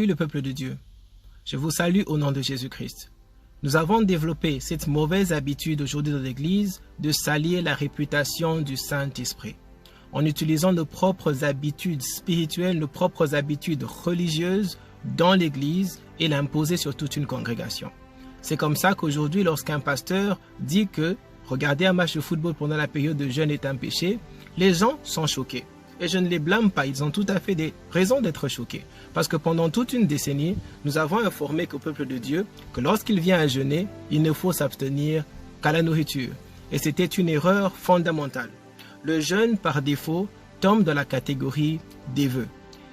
le peuple de Dieu. Je vous salue au nom de Jésus-Christ. Nous avons développé cette mauvaise habitude aujourd'hui dans l'Église de salir la réputation du Saint-Esprit en utilisant nos propres habitudes spirituelles, nos propres habitudes religieuses dans l'Église et l'imposer sur toute une congrégation. C'est comme ça qu'aujourd'hui, lorsqu'un pasteur dit que regarder un match de football pendant la période de jeûne est un péché, les gens sont choqués. Et je ne les blâme pas, ils ont tout à fait des raisons d'être choqués. Parce que pendant toute une décennie, nous avons informé au peuple de Dieu que lorsqu'il vient à jeûner, il ne faut s'abstenir qu'à la nourriture. Et c'était une erreur fondamentale. Le jeûne, par défaut, tombe dans la catégorie des vœux.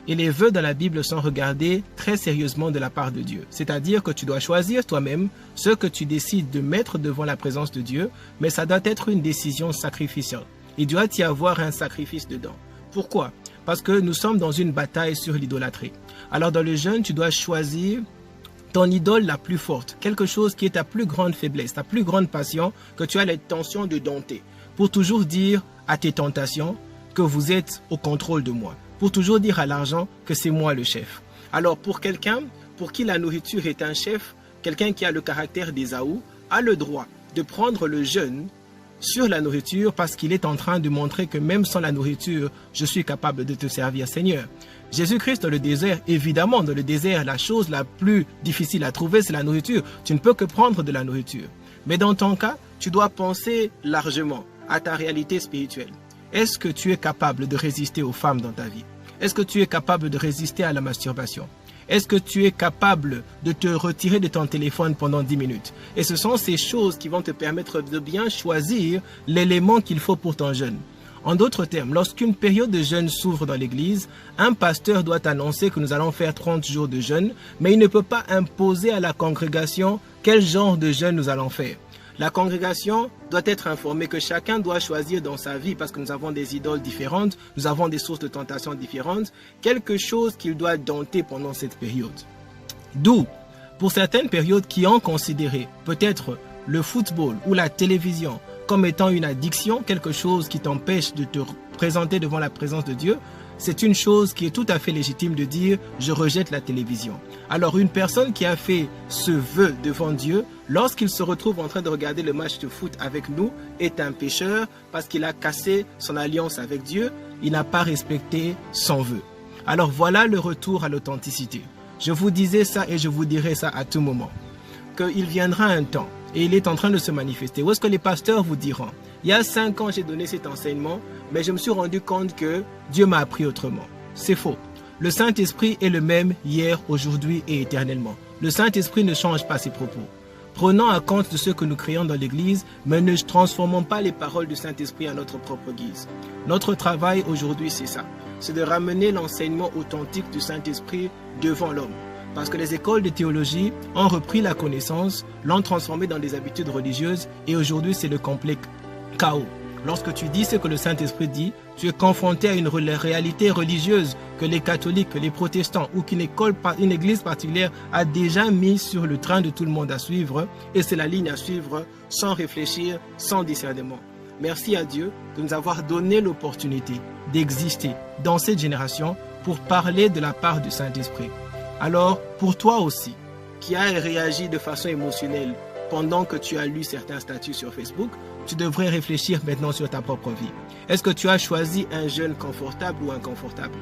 Et les vœux dans la Bible sont regardés très sérieusement de la part de Dieu. C'est-à-dire que tu dois choisir toi-même ce que tu décides de mettre devant la présence de Dieu, mais ça doit être une décision sacrificielle. Il doit y avoir un sacrifice dedans. Pourquoi? Parce que nous sommes dans une bataille sur l'idolâtrie. Alors dans le jeûne, tu dois choisir ton idole la plus forte, quelque chose qui est ta plus grande faiblesse, ta plus grande passion, que tu as l'intention de dompter, pour toujours dire à tes tentations que vous êtes au contrôle de moi, pour toujours dire à l'argent que c'est moi le chef. Alors pour quelqu'un pour qui la nourriture est un chef, quelqu'un qui a le caractère d'Ésaü, a le droit de prendre le jeûne sur la nourriture parce qu'il est en train de montrer que même sans la nourriture, je suis capable de te servir, Seigneur. Jésus-Christ dans le désert, évidemment, dans le désert, la chose la plus difficile à trouver, c'est la nourriture. Tu ne peux que prendre de la nourriture. Mais dans ton cas, tu dois penser largement à ta réalité spirituelle. Est-ce que tu es capable de résister aux femmes dans ta vie? Est-ce que tu es capable de résister à la masturbation? Est-ce que tu es capable de te retirer de ton téléphone pendant 10 minutes? Et ce sont ces choses qui vont te permettre de bien choisir l'élément qu'il faut pour ton jeûne. En d'autres termes, lorsqu'une période de jeûne s'ouvre dans l'église, un pasteur doit annoncer que nous allons faire 30 jours de jeûne, mais il ne peut pas imposer à la congrégation quel genre de jeûne nous allons faire. La congrégation doit être informée que chacun doit choisir dans sa vie, parce que nous avons des idoles différentes, nous avons des sources de tentation différentes, quelque chose qu'il doit dompter pendant cette période. D'où, pour certaines périodes qui ont considéré peut-être le football ou la télévision comme étant une addiction, quelque chose qui t'empêche de te présenter devant la présence de Dieu, c'est une chose qui est tout à fait légitime de dire « je rejette la télévision ». Alors une personne qui a fait ce vœu devant Dieu, lorsqu'il se retrouve en train de regarder le match de foot avec nous, est un pécheur parce qu'il a cassé son alliance avec Dieu, il n'a pas respecté son vœu. Alors voilà le retour à l'authenticité. Je vous disais ça et je vous dirai ça à tout moment, qu'il viendra un temps et il est en train de se manifester. Où est-ce que les pasteurs vous diront « il y a 5 ans j'ai donné cet enseignement, mais je me suis rendu compte que Dieu m'a appris autrement ». C'est faux. Le Saint-Esprit est le même hier, aujourd'hui et éternellement. Le Saint-Esprit ne change pas ses propos. Prenons à compte de ce que nous créons dans l'Église, mais ne transformons pas les paroles du Saint-Esprit à notre propre guise. Notre travail aujourd'hui, c'est ça. C'est de ramener l'enseignement authentique du Saint-Esprit devant l'homme. Parce que les écoles de théologie ont repris la connaissance, l'ont transformée dans des habitudes religieuses et aujourd'hui, c'est le complet chaos. Lorsque tu dis ce que le Saint-Esprit dit, tu es confronté à une réalité religieuse que les catholiques, que les protestants ou qu'une église particulière a déjà mis sur le train de tout le monde à suivre et c'est la ligne à suivre sans réfléchir, sans discernement. Merci à Dieu de nous avoir donné l'opportunité d'exister dans cette génération pour parler de la part du Saint-Esprit. Alors, pour toi aussi, qui as réagi de façon émotionnelle pendant que tu as lu certains statuts sur Facebook, tu devrais réfléchir maintenant sur ta propre vie. Est-ce que tu as choisi un jeûne confortable ou inconfortable?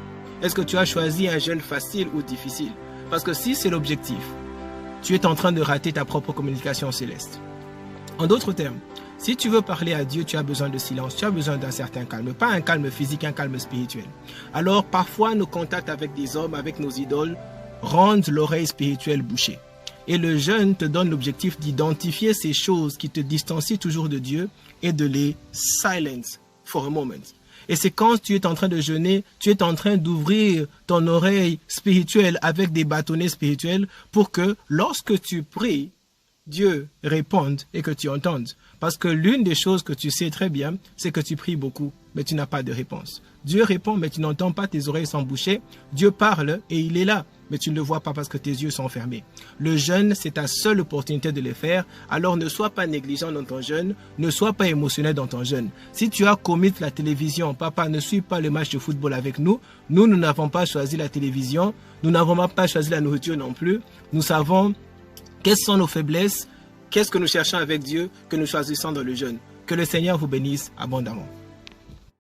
Est-ce que tu as choisi un jeûne facile ou difficile? Parce que si c'est l'objectif, tu es en train de rater ta propre communication céleste. En d'autres termes, si tu veux parler à Dieu, tu as besoin de silence, tu as besoin d'un certain calme, pas un calme physique, un calme spirituel. Alors parfois nos contacts avec des hommes, avec nos idoles, rendent l'oreille spirituelle bouchée. Et le jeûne te donne l'objectif d'identifier ces choses qui te distancient toujours de Dieu et de les silence for a moment. Et c'est quand tu es en train de jeûner, tu es en train d'ouvrir ton oreille spirituelle avec des bâtonnets spirituels pour que lorsque tu pries, Dieu réponde et que tu entendes. Parce que l'une des choses que tu sais très bien, c'est que tu pries beaucoup, mais tu n'as pas de réponse. Dieu répond, mais tu n'entends pas, tes oreilles sont bouchées. Dieu parle et il est là, mais tu ne le vois pas parce que tes yeux sont fermés. Le jeûne, c'est ta seule opportunité de le faire. Alors ne sois pas négligent dans ton jeûne, ne sois pas émotionnel dans ton jeûne. Si tu as commis la télévision, papa, ne suis pas le match de football avec nous. Nous n'avons pas choisi la télévision, nous n'avons pas choisi la nourriture non plus. Nous savons quelles sont nos faiblesses, qu'est-ce que nous cherchons avec Dieu, que nous choisissons dans le jeûne. Que le Seigneur vous bénisse abondamment.